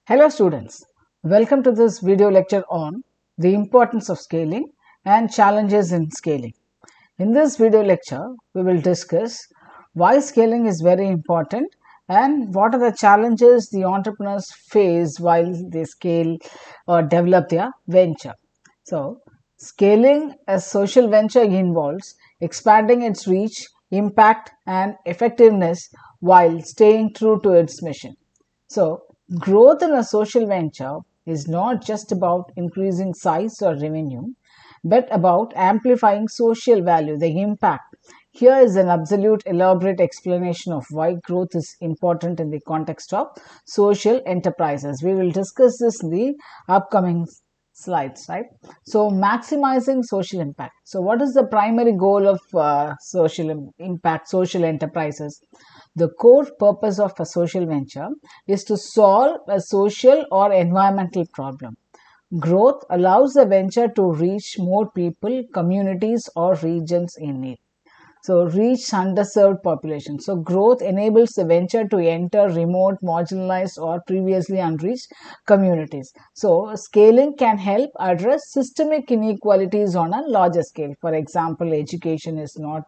Hello students, welcome to this video lecture on the importance of scaling and challenges in scaling. In this video lecture, we will discuss why scaling is very important and what are the challenges the entrepreneurs face while they scale or develop their venture. So, scaling a social venture involves expanding its reach, impact and effectiveness while staying true to its mission. So, growth in a social venture is not just about increasing size or revenue, but about amplifying social value, the impact. Here is an absolute elaborate explanation of why growth is important in the context of social enterprises. We will discuss this in the upcoming slides, right? So, maximizing social impact. So, what is the primary goal of social impact, social enterprises? The core purpose of a social venture is to solve a social or environmental problem. Growth allows the venture to reach more people, communities, or regions in need. So, reach underserved population. So, growth enables the venture to enter remote, marginalized, or previously unreached communities. So, scaling can help address systemic inequalities on a larger scale. For example, education is not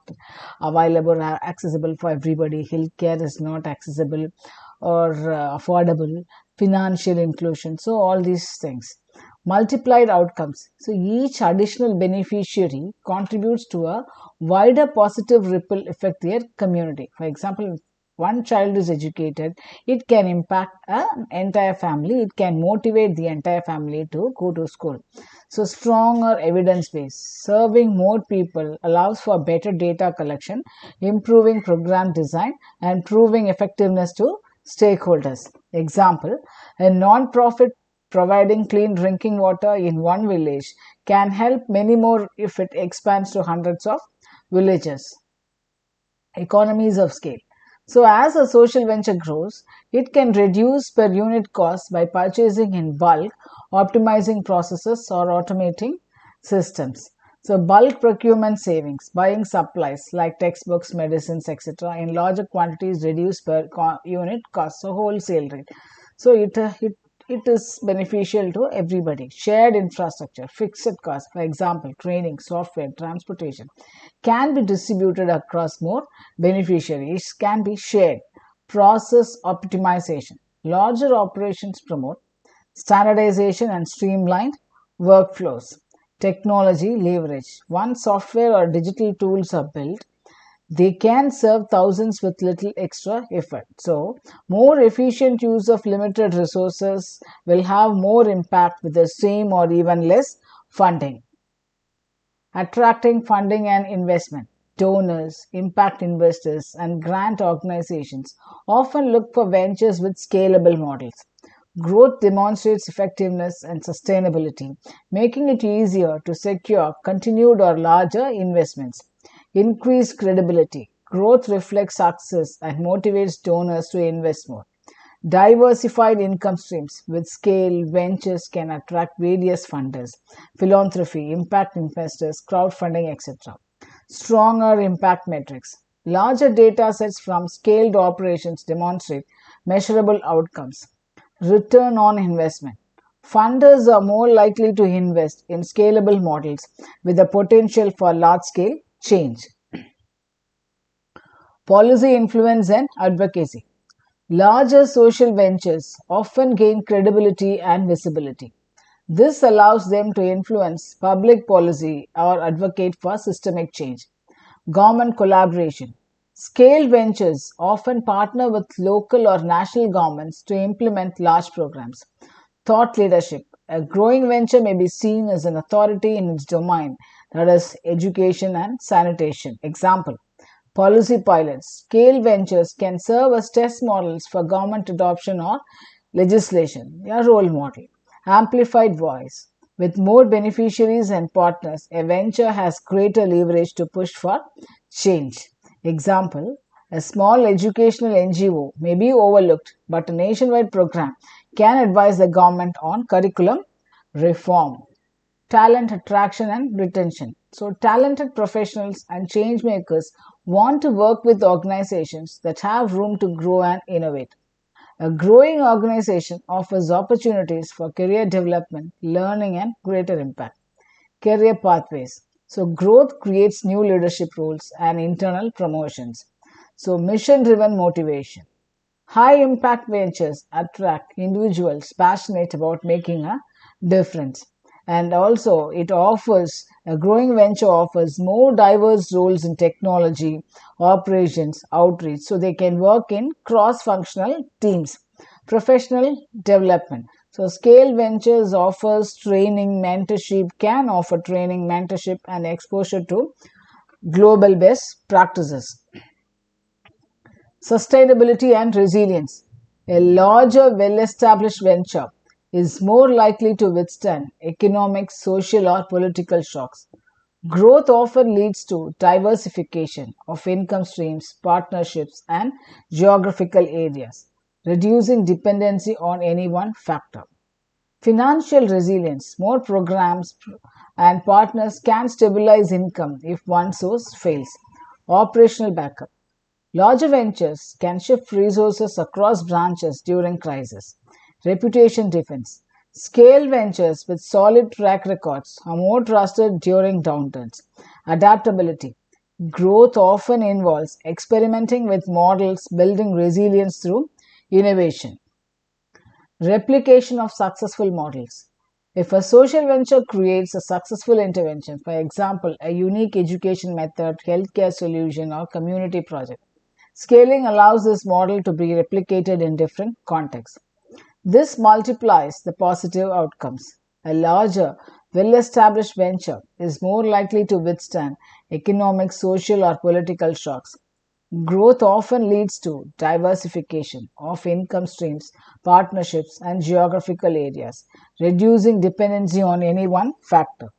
available or accessible for everybody, healthcare is not accessible or affordable, financial inclusion. So, all these things. Multiplied outcomes. So, each additional beneficiary contributes to a wider positive ripple affect their community. For example, if one child is educated, it can impact an entire family. It can motivate the entire family to go to school. So, stronger evidence base. Serving more people allows for better data collection, improving program design, and proving effectiveness to stakeholders. Example, a non-profit providing clean drinking water in one village can help many more if it expands to hundreds of villages. Economies of scale. So, as a social venture grows, it can reduce per unit cost by purchasing in bulk, optimizing processes, or automating systems. So, bulk procurement savings, buying supplies like textbooks, medicines, etc., in larger quantities reduce per unit cost, so wholesale rate. So, it is beneficial to everybody. Shared infrastructure, fixed costs, for example, training, software, transportation, can be distributed across more beneficiaries, can be shared. Process optimization. Larger operations promote standardization and streamlined workflows. Technology leverage. Once software or digital tools are built, they can serve thousands with little extra effort. So, more efficient use of limited resources will have more impact with the same or even less funding. Attracting funding and investment. Donors, impact investors, and grant organizations often look for ventures with scalable models. Growth demonstrates effectiveness and sustainability, making it easier to secure continued or larger investments. Increased credibility. Growth reflects success and motivates donors to invest more. Diversified income streams. With scale, ventures can attract various funders, philanthropy, impact investors, crowdfunding, etc. Stronger impact metrics. Larger data sets from scaled operations demonstrate measurable outcomes. Return on investment. Funders are more likely to invest in scalable models with the potential for large scale change. Policy influence and advocacy. Larger social ventures often gain credibility and visibility. This allows them to influence public policy or advocate for systemic change. Government collaboration. Scale ventures often partner with local or national governments to implement large programs. Thought leadership. A growing venture may be seen as an authority in its domain, that is, education and sanitation. Example, policy pilots. Scale ventures can serve as test models for government adoption or legislation. A role model. Amplified voice. With more beneficiaries and partners, a venture has greater leverage to push for change. Example, a small educational NGO may be overlooked, but a nationwide program can advise the government on curriculum reform. Talent attraction and retention. So, talented professionals and change makers want to work with organizations that have room to grow and innovate. A growing organization offers opportunities for career development, learning, and greater impact. Career pathways. So, growth creates new leadership roles and internal promotions. So, mission driven motivation. High impact ventures attract individuals passionate about making a difference. And also, it offers a growing venture offers more diverse roles in technology, operations, outreach, so they can work in cross functional teams. Professional development. So, Scale Ventures offers training, mentorship, can offer training, mentorship, and exposure to global best practices. Sustainability and resilience. A larger, well established venture is more likely to withstand economic, social, or political shocks. Growth often leads to diversification of income streams, partnerships, and geographical areas, reducing dependency on any one factor. Financial resilience. More programs and partners can stabilize income if one source fails. Operational backup. Larger ventures can shift resources across branches during crisis. Reputation defense. Scale ventures with solid track records are more trusted during downturns. Adaptability. Growth often involves experimenting with models, building resilience through innovation. Replication of successful models. If a social venture creates a successful intervention, for example, a unique education method, healthcare solution, or community project, scaling allows this model to be replicated in different contexts. This multiplies the positive outcomes. A larger, well established venture is more likely to withstand economic, social, or political shocks. Growth often leads to diversification of income streams, partnerships, and geographical areas, reducing dependency on any one factor.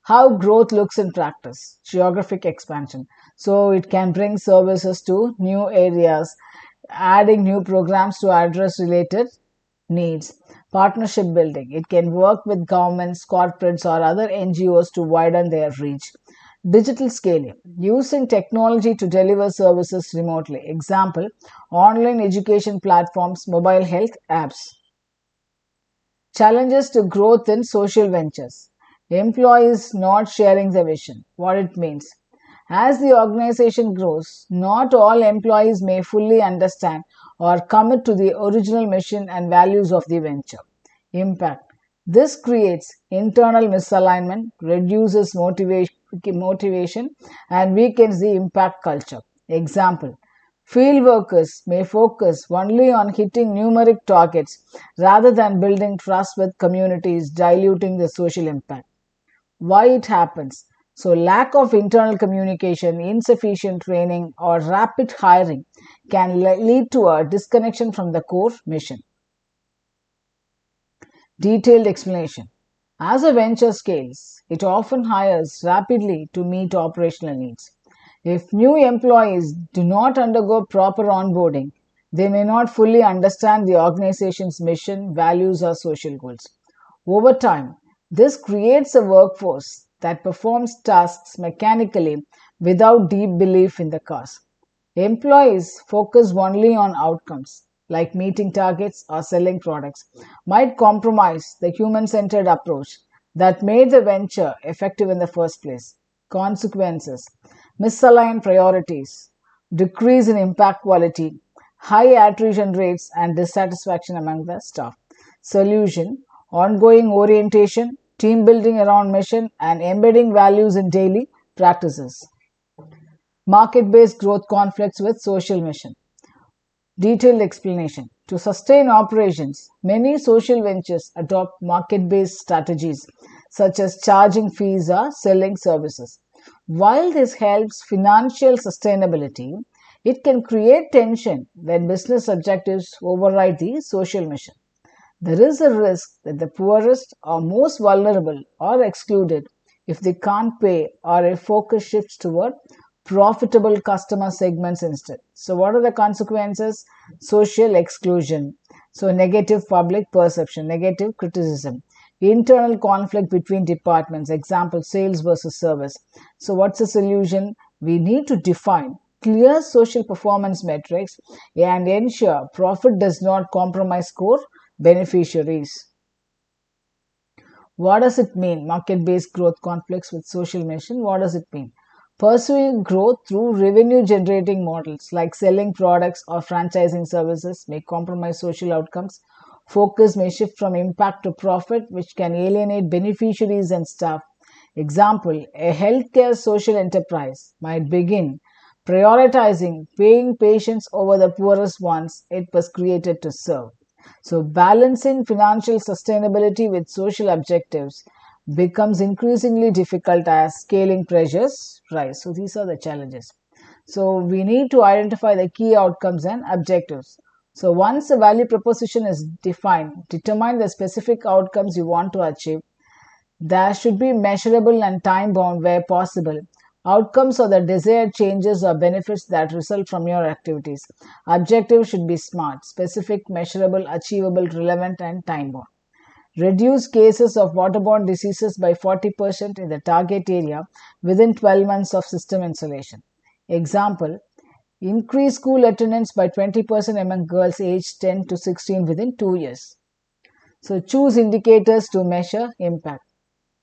How growth looks in practice. Geographic expansion. So it can bring services to new areas, adding new programs to address related needs. Partnership building. It can work with governments, corporates, or other NGOs to widen their reach. Digital scaling. Using technology to deliver services remotely. Example, online education platforms, mobile health apps. Challenges to growth in social ventures. Employees not sharing the vision. What it means. As the organization grows, not all employees may fully understand or commit to the original mission and values of the venture. Impact. This creates internal misalignment, reduces motivation, and weakens the impact culture. Example. Field workers may focus only on hitting numeric targets rather than building trust with communities, diluting the social impact. Why it happens? So, lack of internal communication, insufficient training, or rapid hiring can lead to a disconnection from the core mission. Detailed explanation. As a venture scales, it often hires rapidly to meet operational needs. If new employees do not undergo proper onboarding, they may not fully understand the organization's mission, values, or social goals. Over time, this creates a workforce that performs tasks mechanically without deep belief in the cause. Employees focus only on outcomes, like meeting targets or selling products, might compromise the human centered approach that made the venture effective in the first place. Consequences. Misaligned priorities, decrease in impact quality, high attrition rates, and dissatisfaction among the staff. Solution. Ongoing orientation, team building around mission, and embedding values in daily practices. Market-based growth conflicts with social mission. Detailed explanation. To sustain operations, many social ventures adopt market-based strategies such as charging fees or selling services. While this helps financial sustainability, it can create tension when business objectives override the social mission. There is a risk that the poorest or most vulnerable are excluded if they can't pay or if focus shifts toward profitable customer segments instead. So, what are the consequences? Social exclusion. So, negative public perception, negative criticism, internal conflict between departments, example, sales versus service. So, what's the solution? We need to define clear social performance metrics and ensure profit does not compromise core beneficiaries. What does it mean? Market-based growth conflicts with social mission. What does it mean? Pursuing growth through revenue-generating models like selling products or franchising services may compromise social outcomes. Focus may shift from impact to profit, which can alienate beneficiaries and staff. Example, a healthcare social enterprise might begin prioritizing paying patients over the poorest ones it was created to serve. So, balancing financial sustainability with social objectives becomes increasingly difficult as scaling pressures rise. So, these are the challenges. So, we need to identify the key outcomes and objectives. So, once a value proposition is defined, determine the specific outcomes you want to achieve. There should be measurable and time bound where possible. Outcomes are the desired changes or benefits that result from your activities. Objectives should be smart, specific, measurable, achievable, relevant, and time bound. Reduce cases of waterborne diseases by 40% in the target area within 12 months of system installation. Example, increase school attendance by 20% among girls aged 10 to 16 within 2 years. So choose indicators to measure impact.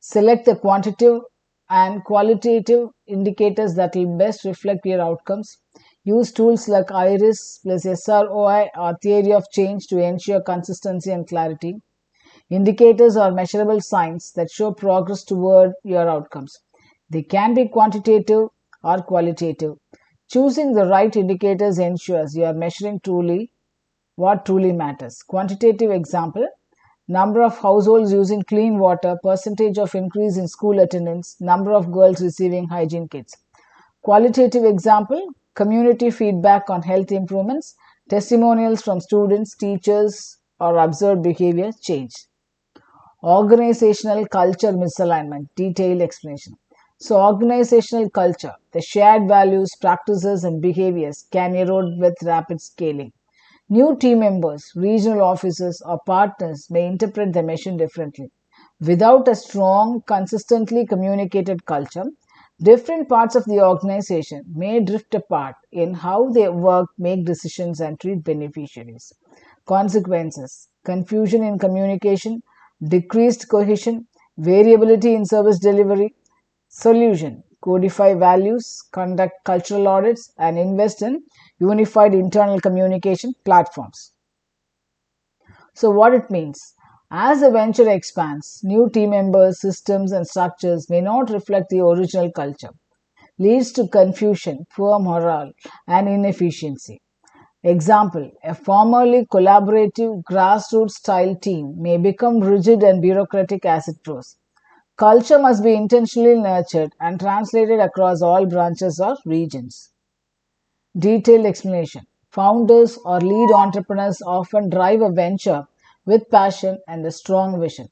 Select the quantitative and qualitative indicators that will best reflect your outcomes. Use tools like IRIS plus SROI or theory of change to ensure consistency and clarity. Indicators are measurable signs that show progress toward your outcomes. They can be quantitative or qualitative. Choosing the right indicators ensures you are measuring what truly matters. Quantitative example, number of households using clean water, percentage of increase in school attendance, number of girls receiving hygiene kits. Qualitative example, community feedback on health improvements, testimonials from students, teachers, or observed behavior change. Organizational culture misalignment, detailed explanation. So, organizational culture, the shared values, practices, and behaviors can erode with rapid scaling. New team members, regional officers, or partners may interpret the mission differently. Without a strong, consistently communicated culture, different parts of the organization may drift apart in how they work, make decisions, and treat beneficiaries. Consequences, confusion in communication, decreased cohesion, variability in service delivery. Solution, codify values, conduct cultural audits, and invest in unified internal communication platforms. So, what it means? As the venture expands, new team members, systems, and structures may not reflect the original culture, leads to confusion, poor morale, and inefficiency. Example, a formerly collaborative grassroots style team may become rigid and bureaucratic as it grows. Culture must be intentionally nurtured and translated across all branches or regions. Detailed explanation. Founders or lead entrepreneurs often drive a venture with passion and a strong vision.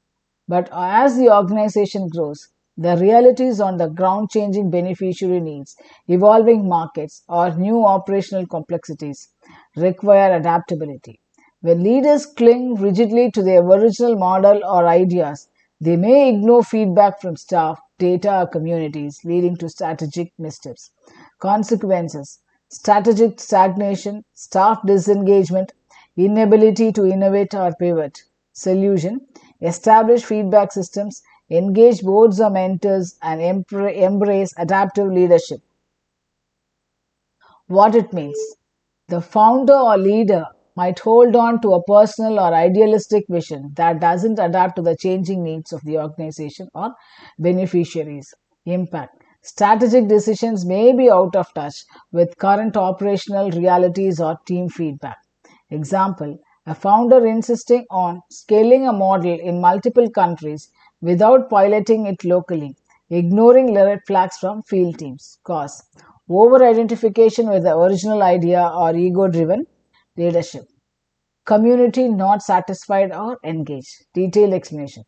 But as the organization grows, the realities on the ground, changing beneficiary needs, evolving markets, or new operational complexities require adaptability. When leaders cling rigidly to their original model or ideas, they may ignore feedback from staff, data, or communities, leading to strategic missteps. Consequences, strategic stagnation, staff disengagement, inability to innovate or pivot. Solution, establish feedback systems, engage boards or mentors, and embrace adaptive leadership. What it means? The founder or leader might hold on to a personal or idealistic vision that doesn't adapt to the changing needs of the organization or beneficiaries. Impact. Strategic decisions may be out of touch with current operational realities or team feedback. Example, a founder insisting on scaling a model in multiple countries without piloting it locally, ignoring red flags from field teams. Cause, over identification with the original idea or ego driven leadership. Community not satisfied or engaged. Detailed explanation.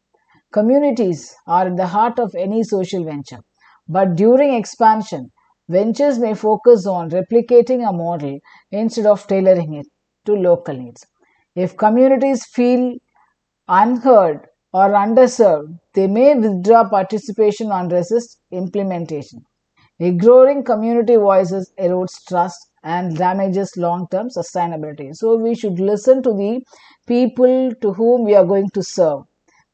Communities are at the heart of any social venture, but during expansion, ventures may focus on replicating a model instead of tailoring it to local needs. If communities feel unheard or underserved, they may withdraw participation or resist implementation. Ignoring community voices erodes trust and damages long-term sustainability. So we should listen to the people to whom we are going to serve.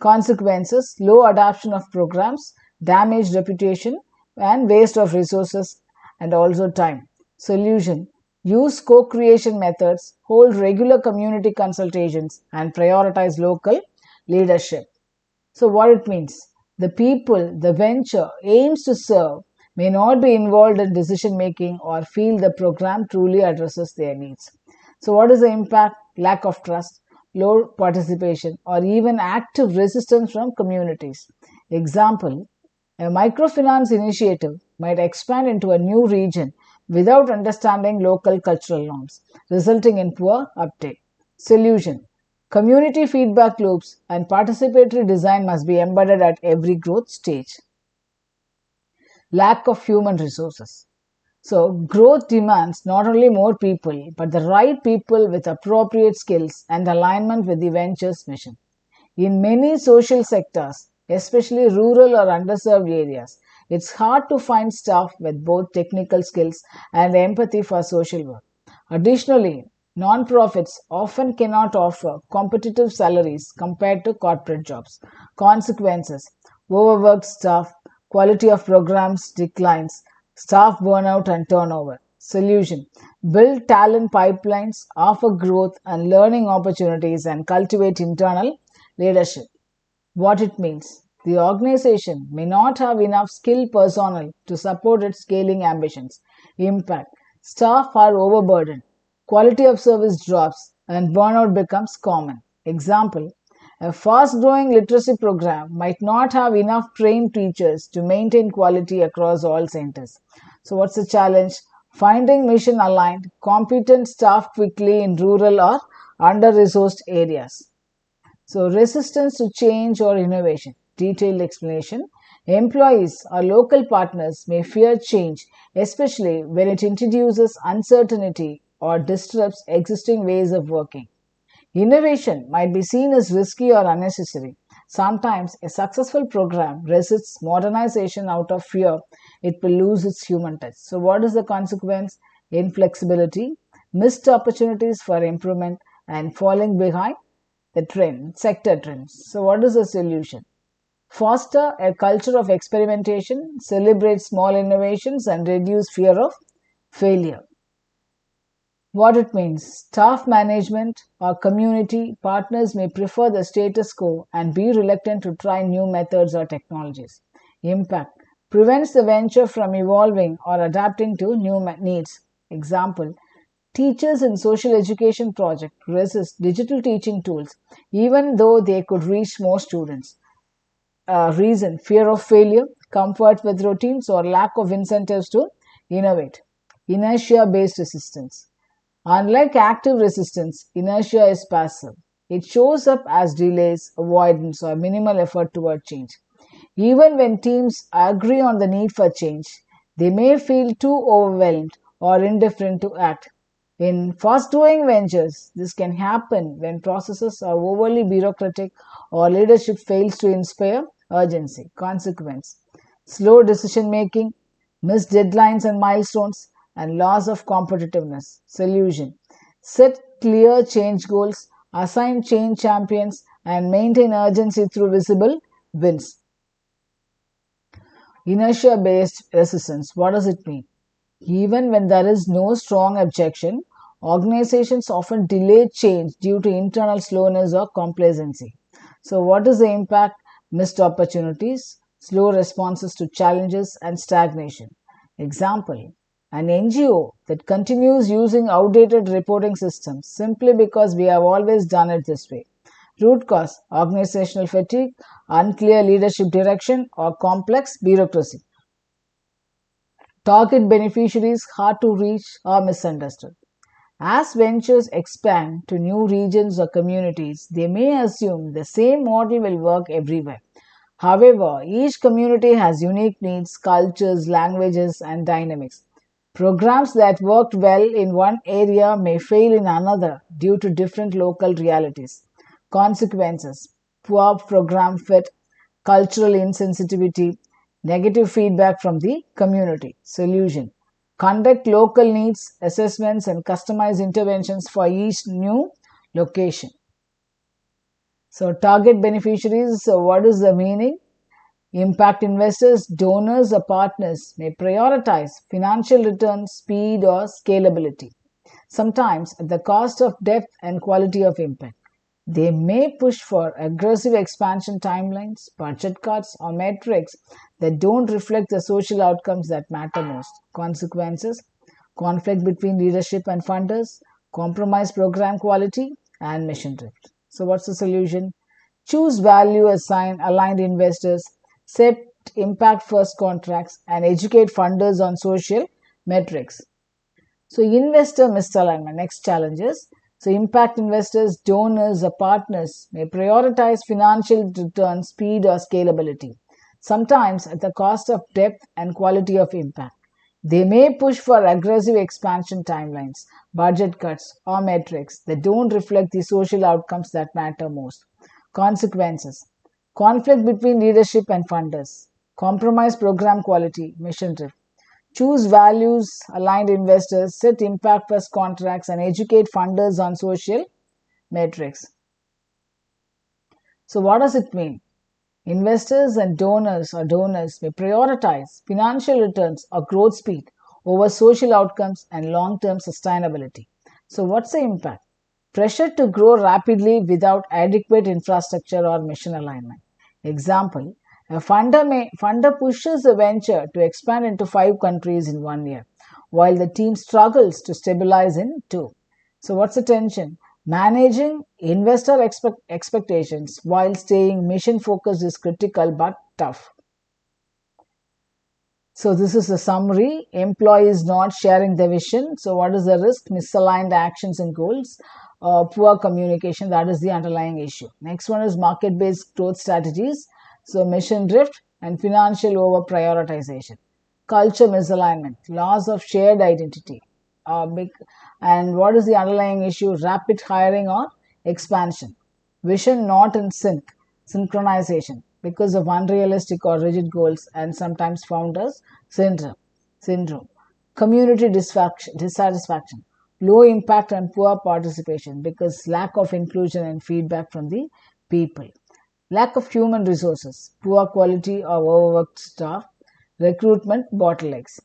Consequences: low adoption of programs, damaged reputation, and waste of resources and also time. Solution: use co-creation methods, hold regular community consultations, and prioritize local leadership. So, what it means? The people the venture aims to serve may not be involved in decision making or feel the program truly addresses their needs. So, what is the impact? Lack of trust, low participation, or even active resistance from communities. Example: a microfinance initiative might expand into a new region without understanding local cultural norms, resulting in poor uptake. Solution: community feedback loops and participatory design must be embedded at every growth stage. Lack of human resources. So, growth demands not only more people, but the right people with appropriate skills and alignment with the venture's mission. In many social sectors, especially rural or underserved areas, it's hard to find staff with both technical skills and empathy for social work. Additionally, non-profits often cannot offer competitive salaries compared to corporate jobs. Consequences: overworked staff, quality of programs declines, staff burnout and turnover. Solution: build talent pipelines, offer growth and learning opportunities, and cultivate internal leadership. What it means: the organization may not have enough skilled personnel to support its scaling ambitions. Impact: staff are overburdened, quality of service drops, and burnout becomes common. Example: a fast growing literacy program might not have enough trained teachers to maintain quality across all centers. So, what's the challenge? Finding mission aligned, competent staff quickly in rural or under resourced areas. So, resistance to change or innovation. Detailed explanation. Employees or local partners may fear change, especially when it introduces uncertainty or disrupts existing ways of working. Innovation might be seen as risky or unnecessary. Sometimes a successful program resists modernization out of fear it will lose its human touch. So, what is the consequence? Inflexibility, missed opportunities for improvement, and falling behind the trend, sector trends. So, what is the solution? Foster a culture of experimentation, celebrate small innovations, and reduce fear of failure. What it means: staff management or community partners may prefer the status quo and be reluctant to try new methods or technologies. Impact: prevents the venture from evolving or adapting to new needs. Example: teachers in social education project resist digital teaching tools even though they could reach more students. Reason: fear of failure, comfort with routines, or lack of incentives to innovate. Inertia based resistance. Unlike active resistance, inertia is passive. It shows up as delays, avoidance, or minimal effort toward change. Even when teams agree on the need for change, they may feel too overwhelmed or indifferent to act. In fast growing ventures, this can happen when processes are overly bureaucratic or leadership fails to inspire urgency. Consequence: slow decision making, missed deadlines and milestones, and loss of competitiveness. Solution: set clear change goals, assign change champions, and maintain urgency through visible wins. Inertia based resistance. What does it mean? Even when there is no strong objection, organizations often delay change due to internal slowness or complacency. So, what is the impact? Missed opportunities, slow responses to challenges, and stagnation. Example: an NGO that continues using outdated reporting systems simply because we have always done it this way. Root cause: organizational fatigue, unclear leadership direction, or complex bureaucracy. Target beneficiaries hard to reach or misunderstood. As ventures expand to new regions or communities, they may assume the same model will work everywhere. However, each community has unique needs, cultures, languages, and dynamics. Programs that worked well in one area may fail in another due to different local realities. Consequences: poor program fit, cultural insensitivity, Negative feedback from the community. Solution: conduct local needs assessments and customize interventions for each new location. So, target beneficiaries, so what is the meaning? Impact investors, donors, or partners may prioritize financial return, speed, or scalability, sometimes at the cost of depth and quality of impact. They may push for aggressive expansion timelines, budget cuts, or metrics that don't reflect the social outcomes that matter most. Consequences: conflict between leadership and funders, compromise program quality, and mission drift. So, what's the solution? Choose value aligned investors, set impact first contracts, and educate funders on social metrics. So, investor misalignment. Next challenges. So, impact investors, donors, or partners may prioritize financial return, speed, or scalability, sometimes at the cost of depth and quality of impact. They may push for aggressive expansion timelines, budget cuts, or metrics that don't reflect the social outcomes that matter most. Consequences: conflict between leadership and funders, compromise program quality, mission drift. Choose values aligned investors, set impact first contracts, and educate funders on social metrics. So, what does it mean? Investors and donors may prioritize financial returns or growth speed over social outcomes and long term sustainability. So, what's the impact? Pressure to grow rapidly without adequate infrastructure or mission alignment. Example: a funder pushes a venture to expand into 5 countries in 1 year, while the team struggles to stabilize in 2. So, what's the tension? Managing investor expectations while staying mission focused is critical but tough. So, this is the summary. Employees not sharing the vision. So, what is the risk? Misaligned actions and goals. Poor communication, that is the underlying issue. Next one is market based growth strategies. So, mission drift and financial over prioritization. Culture misalignment, loss of shared identity. And what is the underlying issue? Rapid hiring or expansion. Vision not in synchronization because of unrealistic or rigid goals and sometimes founders syndrome. Community dissatisfaction, low impact and poor participation because lack of inclusion and feedback from the people. Lack of human resources, poor quality or overworked staff, recruitment bottlenecks.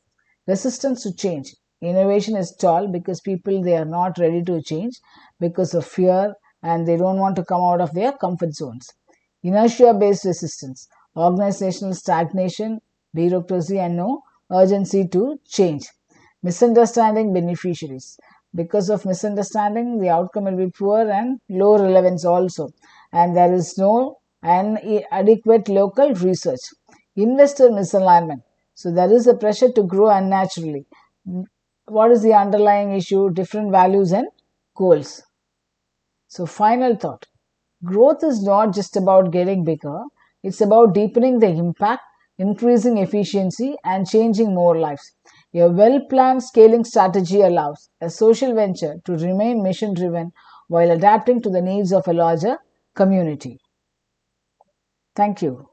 Resistance to change. Innovation is stalled because people, they are not ready to change because of fear and they don't want to come out of their comfort zones. Inertia based resistance, organizational stagnation, bureaucracy, and no urgency to change. Misunderstanding beneficiaries. Because of misunderstanding, the outcome will be poor and low relevance also, and there is no adequate local research. Investor misalignment. So there is a pressure to grow unnaturally. What is the underlying issue? Different values and goals. So, final thought: growth is not just about getting bigger, it's about deepening the impact, increasing efficiency, and changing more lives. A well planned scaling strategy allows a social venture to remain mission driven while adapting to the needs of a larger community. Thank you.